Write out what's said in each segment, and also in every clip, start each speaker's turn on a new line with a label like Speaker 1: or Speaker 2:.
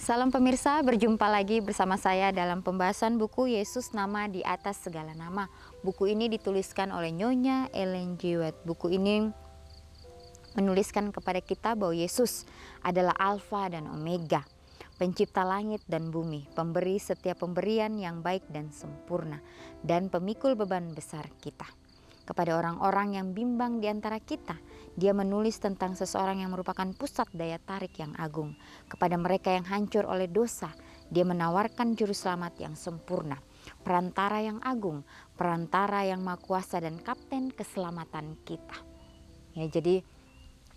Speaker 1: Salam pemirsa, berjumpa lagi bersama saya dalam pembahasan buku Yesus Nama di Atas Segala Nama. Buku ini dituliskan oleh Nyonya Ellen G. White. Buku ini menuliskan kepada kita bahwa Yesus adalah Alfa dan Omega, pencipta langit dan bumi, pemberi setiap pemberian yang baik dan sempurna, dan pemikul beban besar kita. Kepada orang-orang yang bimbang di antara kita, dia menulis tentang seseorang yang merupakan pusat daya tarik yang agung. Kepada mereka yang hancur oleh dosa, dia menawarkan juru selamat yang sempurna, perantara yang agung, perantara yang maha kuasa dan kapten keselamatan kita. Ya, jadi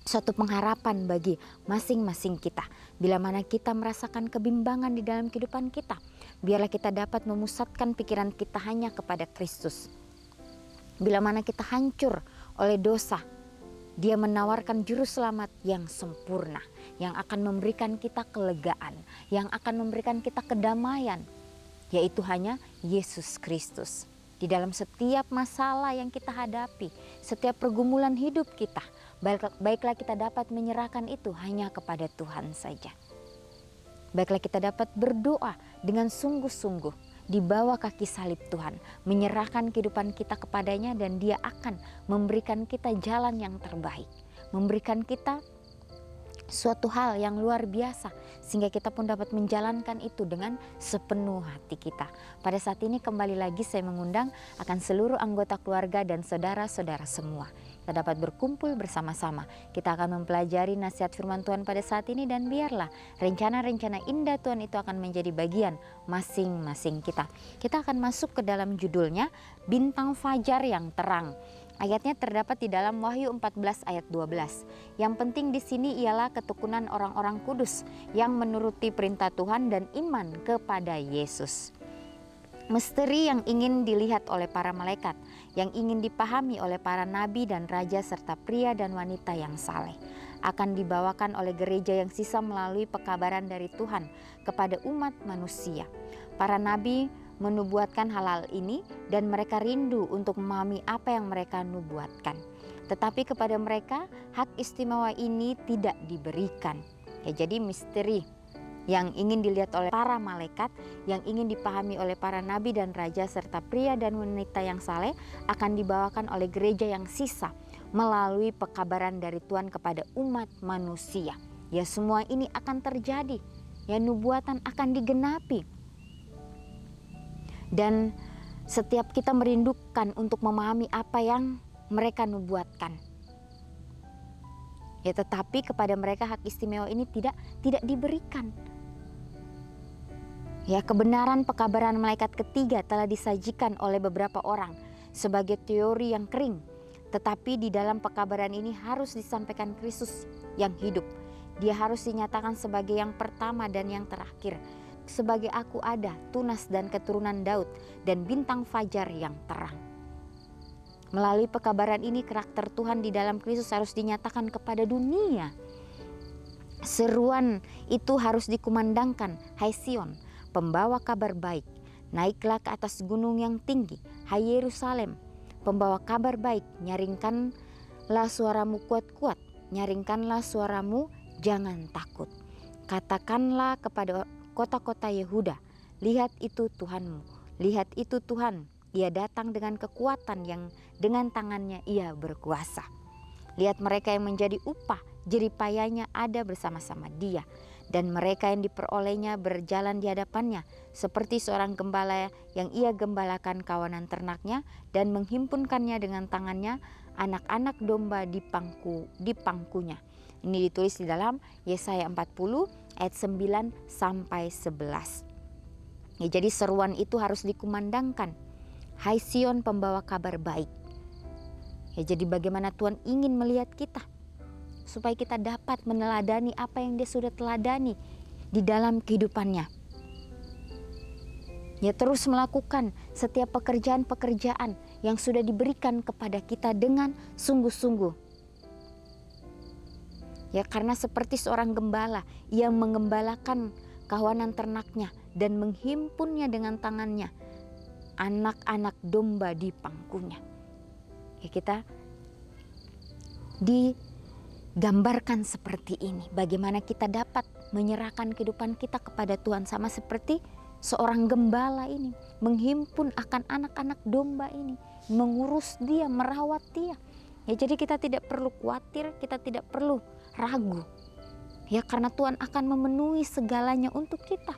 Speaker 1: suatu pengharapan bagi masing-masing kita. Bila mana kita merasakan kebimbangan di dalam kehidupan kita, biarlah kita dapat memusatkan pikiran kita hanya kepada Kristus. Bila mana kita hancur oleh dosa, dia menawarkan juru selamat yang sempurna, yang akan memberikan kita kelegaan, yang akan memberikan kita kedamaian, yaitu hanya Yesus Kristus. Di dalam setiap masalah yang kita hadapi, setiap pergumulan hidup kita, baiklah kita dapat menyerahkan itu hanya kepada Tuhan saja. Baiklah kita dapat berdoa dengan sungguh-sungguh di bawah kaki salib Tuhan, menyerahkan kehidupan kita kepadanya, dan dia akan memberikan kita jalan yang terbaik, memberikan kita suatu hal yang luar biasa, sehingga kita pun dapat menjalankan itu dengan sepenuh hati kita. Pada saat ini kembali lagi saya mengundang akan seluruh anggota keluarga dan saudara-saudara semua. Kita dapat berkumpul bersama-sama. Kita akan mempelajari nasihat firman Tuhan pada saat ini, dan biarlah rencana-rencana indah Tuhan itu akan menjadi bagian masing-masing kita. Kita akan masuk ke dalam judulnya, Bintang Fajar yang Terang. Ayatnya terdapat di dalam Wahyu 14 ayat 12. Yang penting di sini ialah ketekunan orang-orang kudus yang menuruti perintah Tuhan dan iman kepada Yesus. Misteri yang ingin dilihat oleh para malaikat, yang ingin dipahami oleh para nabi dan raja serta pria dan wanita yang saleh, akan dibawakan oleh gereja yang sisa melalui pekabaran dari Tuhan kepada umat manusia. Para nabi menubuatkan hal-hal ini dan mereka rindu untuk memahami apa yang mereka nubuatkan. Tetapi kepada mereka hak istimewa ini tidak diberikan. Ya, jadi misteri yang ingin dilihat oleh para malaikat, yang ingin dipahami oleh para nabi dan raja serta pria dan wanita yang saleh, akan dibawakan oleh gereja yang sisa melalui pekabaran dari Tuhan kepada umat manusia. Ya, semua ini akan terjadi. Ya, nubuatan akan digenapi. Dan setiap kita merindukan untuk memahami apa yang mereka nubuatkan. Ya, tetapi kepada mereka hak istimewa ini tidak diberikan. Ya, kebenaran pekabaran malaikat ketiga telah disajikan oleh beberapa orang sebagai teori yang kering. Tetapi di dalam pekabaran ini harus disampaikan Kristus yang hidup. Dia harus dinyatakan sebagai yang pertama dan yang terakhir. Sebagai aku ada, tunas dan keturunan Daud, dan bintang fajar yang terang. Melalui pekabaran ini karakter Tuhan di dalam Kristus harus dinyatakan kepada dunia. Seruan itu harus dikumandangkan, hai Sion, pembawa kabar baik, naiklah ke atas gunung yang tinggi, hai Yerusalem, pembawa kabar baik, nyaringkanlah suaramu kuat-kuat, nyaringkanlah suaramu, jangan takut. Katakanlah kepada kota-kota Yehuda, lihat itu Tuhanmu, lihat itu Tuhan, ia datang dengan kekuatan yang dengan tangannya ia berkuasa. Lihat mereka yang menjadi upah, jeripayanya ada bersama-sama dia, dan mereka yang diperolehnya berjalan di hadapannya, seperti seorang gembala yang ia gembalakan kawanan ternaknya, dan menghimpunkannya dengan tangannya anak-anak domba di pangkunya. Ini ditulis di dalam Yesaya 40 ayat 9 sampai 11. Ya, jadi seruan itu harus dikumandangkan. Hai Sion, pembawa kabar baik. Ya, jadi bagaimana Tuhan ingin melihat kita, supaya kita dapat meneladani apa yang dia sudah teladani di dalam kehidupannya. Ya, terus melakukan setiap pekerjaan-pekerjaan yang sudah diberikan kepada kita dengan sungguh-sungguh. Ya, karena seperti seorang gembala, ia mengembalakan kawanan ternaknya dan menghimpunnya dengan tangannya anak-anak domba di pangkunya. Ya, kita digambarkan seperti ini, bagaimana kita dapat menyerahkan kehidupan kita kepada Tuhan, sama seperti seorang gembala ini menghimpun akan anak-anak domba ini, mengurus dia, merawat dia. Ya, jadi kita tidak perlu khawatir, kita tidak perlu ragu. Ya, karena Tuhan akan memenuhi segalanya untuk kita.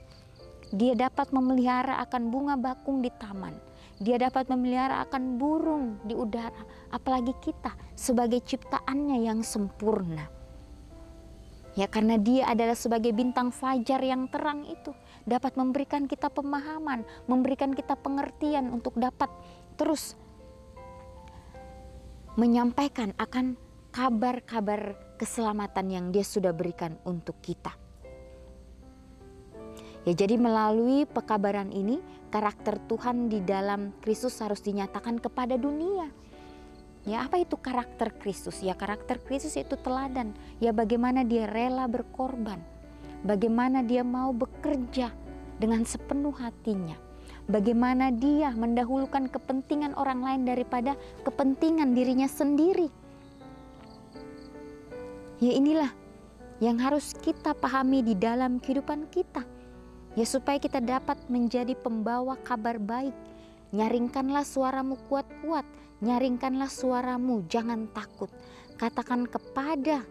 Speaker 1: Dia dapat memelihara akan bunga bakung di taman. Dia dapat memelihara akan burung di udara. Apalagi kita sebagai ciptaannya yang sempurna. Ya, karena dia adalah sebagai bintang fajar yang terang itu, dapat memberikan kita pemahaman, memberikan kita pengertian untuk dapat terus menyampaikan akan kabar-kabar keselamatan yang dia sudah berikan untuk kita. Ya, jadi melalui pekabaran ini, karakter Tuhan di dalam Kristus harus dinyatakan kepada dunia. Ya, apa itu karakter Kristus? Ya, karakter Kristus itu teladan. Ya, bagaimana dia rela berkorban. Bagaimana dia mau bekerja dengan sepenuh hatinya. Bagaimana dia mendahulukan kepentingan orang lain daripada kepentingan dirinya sendiri. Ya, inilah yang harus kita pahami di dalam kehidupan kita. Ya, supaya kita dapat menjadi pembawa kabar baik. Nyaringkanlah suaramu kuat-kuat, nyaringkanlah suaramu, jangan takut. Katakan kepada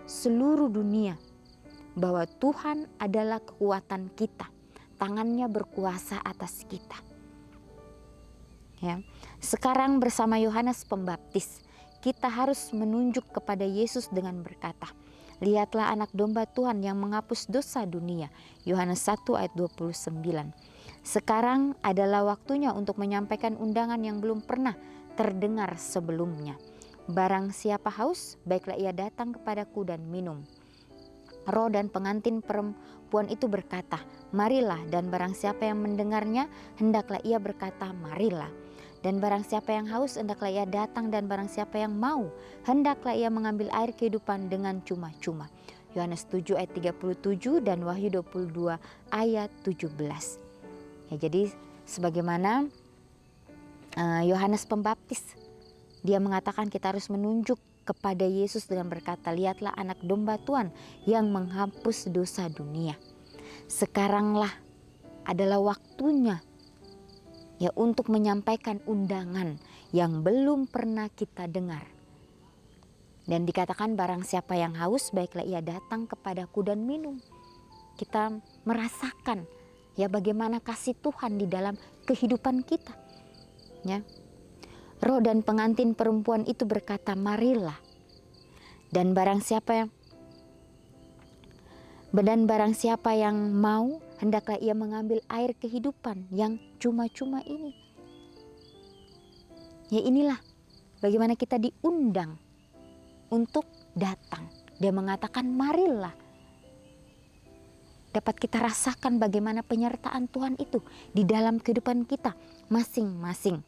Speaker 1: seluruh dunia bahwa Tuhan adalah kekuatan kita, tangannya berkuasa atas kita. Ya, sekarang bersama Yohanes Pembaptis, kita harus menunjuk kepada Yesus dengan berkata, lihatlah anak domba Tuhan yang menghapus dosa dunia. Yohanes 1 ayat 29. Sekarang adalah waktunya untuk menyampaikan undangan yang belum pernah terdengar sebelumnya. Barang siapa haus, baiklah ia datang kepadaku dan minum. Roh dan pengantin perempuan itu berkata, marilah, dan barang siapa yang mendengarnya, hendaklah ia berkata, marilah. Dan barang siapa yang haus, hendaklah ia datang, dan barang siapa yang mau, hendaklah ia mengambil air kehidupan dengan cuma-cuma. Yohanes 7 ayat 37 dan Wahyu 22 ayat 17. Ya, jadi sebagaimana Yohanes Pembaptis, dia mengatakan kita harus menunjuk kepada Yesus dengan berkata, lihatlah anak domba Tuhan yang menghapus dosa dunia. Sekaranglah adalah waktunya ya untuk menyampaikan undangan yang belum pernah kita dengar. Dan dikatakan barang siapa yang haus, baiklah ia datang kepadaku dan minum. Kita merasakan ya bagaimana kasih Tuhan di dalam kehidupan kita. Ya. Roh dan pengantin perempuan itu berkata, marilah. Dan barang siapa yang mau, hendaklah ia mengambil air kehidupan yang cuma-cuma ini. Ya, inilah bagaimana kita diundang untuk datang. Dia mengatakan marilah. Dapat kita rasakan bagaimana penyertaan Tuhan itu di dalam kehidupan kita masing-masing.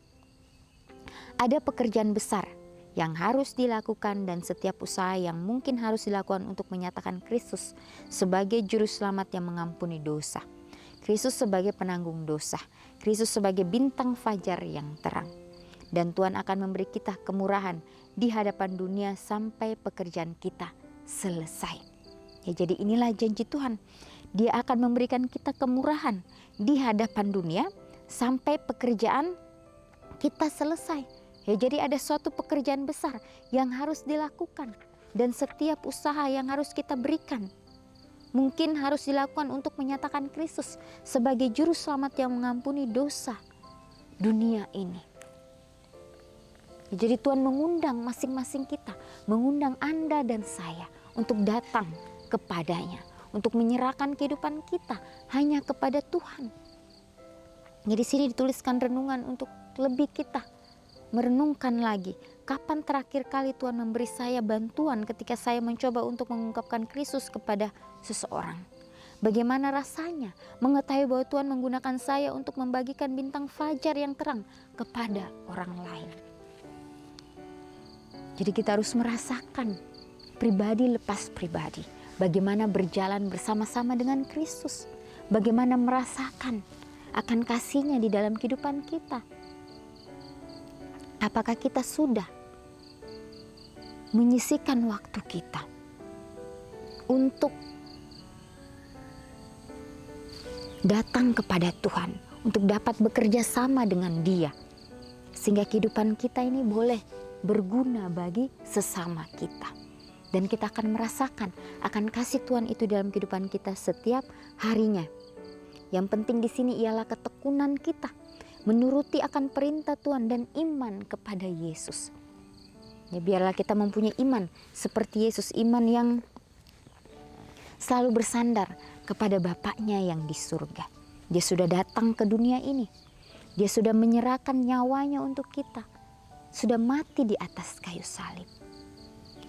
Speaker 1: Ada pekerjaan besar yang harus dilakukan dan setiap usaha yang mungkin harus dilakukan untuk menyatakan Kristus sebagai juru selamat yang mengampuni dosa. Kristus sebagai penanggung dosa. Kristus sebagai bintang fajar yang terang. Dan Tuhan akan memberi kita kemurahan di hadapan dunia sampai pekerjaan kita selesai. Ya, jadi inilah janji Tuhan. Dia akan memberikan kita kemurahan di hadapan dunia sampai pekerjaan kita selesai. Ya, jadi ada suatu pekerjaan besar yang harus dilakukan dan setiap usaha yang harus kita berikan mungkin harus dilakukan untuk menyatakan Kristus sebagai juru selamat yang mengampuni dosa dunia ini. Ya, jadi Tuhan mengundang masing-masing kita, mengundang Anda dan saya untuk datang kepadanya, untuk menyerahkan kehidupan kita hanya kepada Tuhan. Jadi sini dituliskan renungan untuk lebih kita merenungkan lagi, kapan terakhir kali Tuhan memberi saya bantuan ketika saya mencoba untuk mengungkapkan Kristus kepada seseorang. Bagaimana rasanya mengetahui bahwa Tuhan menggunakan saya untuk membagikan bintang fajar yang terang kepada orang lain. Jadi kita harus merasakan pribadi lepas pribadi, bagaimana berjalan bersama-sama dengan Kristus, bagaimana merasakan akan kasih-Nya di dalam kehidupan kita. Apakah kita sudah menyisihkan waktu kita untuk datang kepada Tuhan, untuk dapat bekerja sama dengan Dia, sehingga kehidupan kita ini boleh berguna bagi sesama kita. Dan kita akan merasakan akan kasih Tuhan itu dalam kehidupan kita setiap harinya. Yang penting di sini ialah ketekunan kita, menuruti akan perintah Tuhan dan iman kepada Yesus. Ya, biarlah kita mempunyai iman seperti Yesus, iman yang selalu bersandar kepada Bapaknya yang di surga. Dia sudah datang ke dunia ini. Dia sudah menyerahkan nyawanya untuk kita. Sudah mati di atas kayu salib.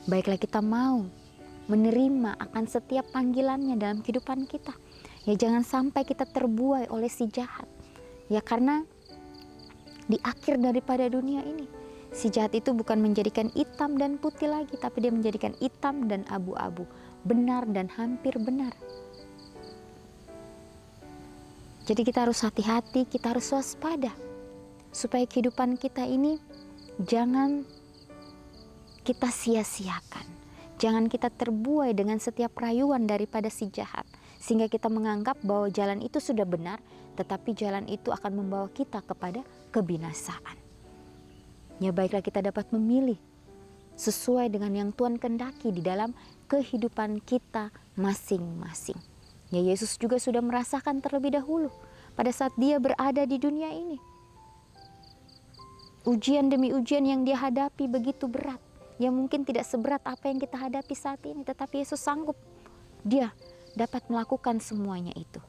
Speaker 1: Baiklah kita mau menerima akan setiap panggilannya dalam kehidupan kita. Ya, jangan sampai kita terbuai oleh si jahat. Ya, karena di akhir daripada dunia ini, si jahat itu bukan menjadikan hitam dan putih lagi, tapi dia menjadikan hitam dan abu-abu, benar dan hampir benar. Jadi kita harus hati-hati, kita harus waspada, supaya kehidupan kita ini jangan kita sia-siakan. Jangan kita terbuai dengan setiap rayuan daripada si jahat, sehingga kita menganggap bahwa jalan itu sudah benar, tetapi jalan itu akan membawa kita kepada kebinasaan. Ya, baiklah kita dapat memilih sesuai dengan yang Tuhan kehendaki di dalam kehidupan kita masing-masing. Ya, Yesus juga sudah merasakan terlebih dahulu pada saat dia berada di dunia ini. Ujian demi ujian yang dia hadapi begitu berat. Ya, mungkin tidak seberat apa yang kita hadapi saat ini, tetapi Yesus sanggup. Dia dapat melakukan semuanya itu.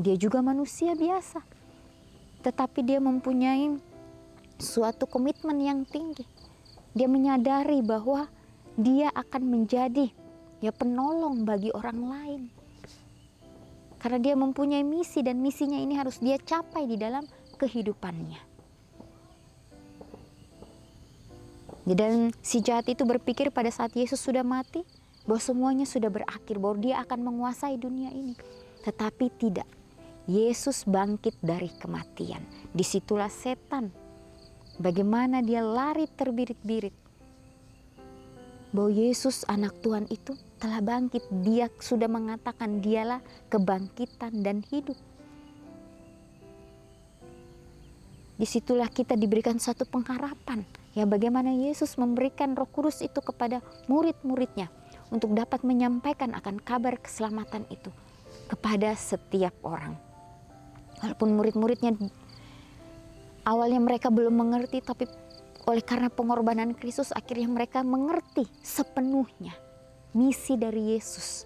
Speaker 1: Dia juga manusia biasa, tetapi dia mempunyai suatu komitmen yang tinggi. Dia menyadari bahwa dia akan menjadi penolong bagi orang lain. Karena dia mempunyai misi, dan misinya ini harus dia capai di dalam kehidupannya. Dan si jahat itu berpikir pada saat Yesus sudah mati, bahwa semuanya sudah berakhir, bahwa dia akan menguasai dunia ini. Tetapi tidak. Yesus bangkit dari kematian. Disitulah setan, bagaimana dia lari terbirit-birit. Bahwa Yesus anak Tuhan itu telah bangkit. Dia sudah mengatakan dialah kebangkitan dan hidup. Disitulah kita diberikan satu pengharapan. Ya, bagaimana Yesus memberikan Roh Kudus itu kepada murid-muridnya untuk dapat menyampaikan akan kabar keselamatan itu kepada setiap orang. Walaupun murid-muridnya awalnya mereka belum mengerti, tapi oleh karena pengorbanan Kristus akhirnya mereka mengerti sepenuhnya misi dari Yesus.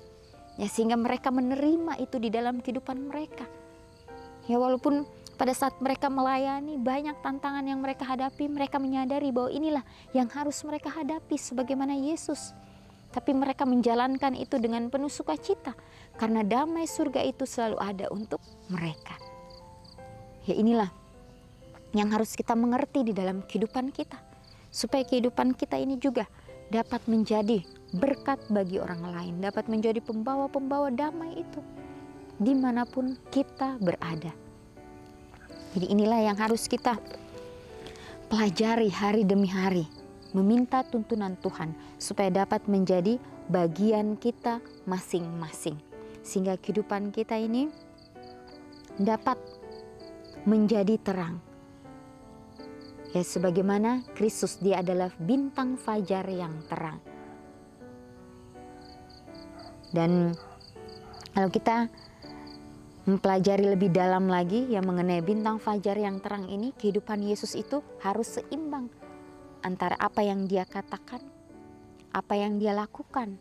Speaker 1: Ya, sehingga mereka menerima itu di dalam kehidupan mereka. Ya, walaupun pada saat mereka melayani banyak tantangan yang mereka hadapi, mereka menyadari bahwa inilah yang harus mereka hadapi sebagaimana Yesus. Tapi mereka menjalankan itu dengan penuh sukacita, karena damai surga itu selalu ada untuk mereka. Ya, inilah yang harus kita mengerti di dalam kehidupan kita, supaya kehidupan kita ini juga dapat menjadi berkat bagi orang lain, dapat menjadi pembawa-pembawa damai itu dimanapun kita berada. Jadi inilah yang harus kita pelajari hari demi hari, meminta tuntunan Tuhan supaya dapat menjadi bagian kita masing-masing, sehingga kehidupan kita ini dapat menjadi terang. Ya, sebagaimana Kristus, dia adalah bintang fajar yang terang. Dan kalau kita mempelajari lebih dalam lagi yang mengenai bintang fajar yang terang ini, kehidupan Yesus itu harus seimbang antara apa yang dia katakan, apa yang dia lakukan.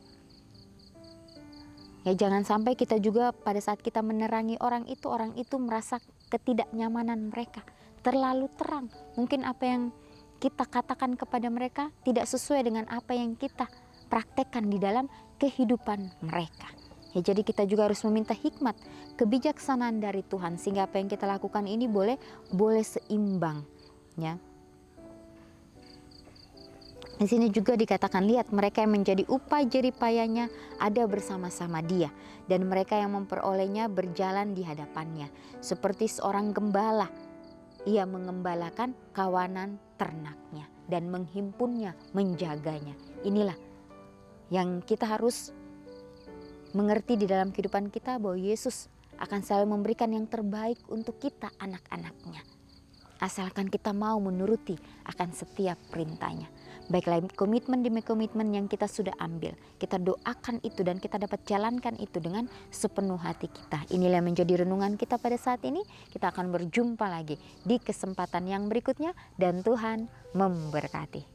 Speaker 1: Ya, jangan sampai kita juga pada saat kita menerangi orang itu merasa ketidaknyamanan mereka, terlalu terang. Mungkin apa yang kita katakan kepada mereka tidak sesuai dengan apa yang kita praktekkan di dalam kehidupan mereka. Ya, jadi kita juga harus meminta hikmat, kebijaksanaan dari Tuhan, sehingga apa yang kita lakukan ini boleh seimbang. Ya. Di sini juga dikatakan, lihat mereka yang menjadi upah jeripayanya ada bersama-sama dia, dan mereka yang memperolehnya berjalan di hadapannya. Seperti seorang gembala, ia mengembalakan kawanan ternaknya dan menghimpunnya, menjaganya. Inilah yang kita harus mengerti di dalam kehidupan kita, bahwa Yesus akan selalu memberikan yang terbaik untuk kita anak-anaknya. Asalkan kita mau menuruti akan setiap perintahnya. Baiklah, komitmen demi komitmen yang kita sudah ambil, kita doakan itu dan kita dapat jalankan itu dengan sepenuh hati kita. Inilah yang menjadi renungan kita pada saat ini. Kita akan berjumpa lagi di kesempatan yang berikutnya dan Tuhan memberkati.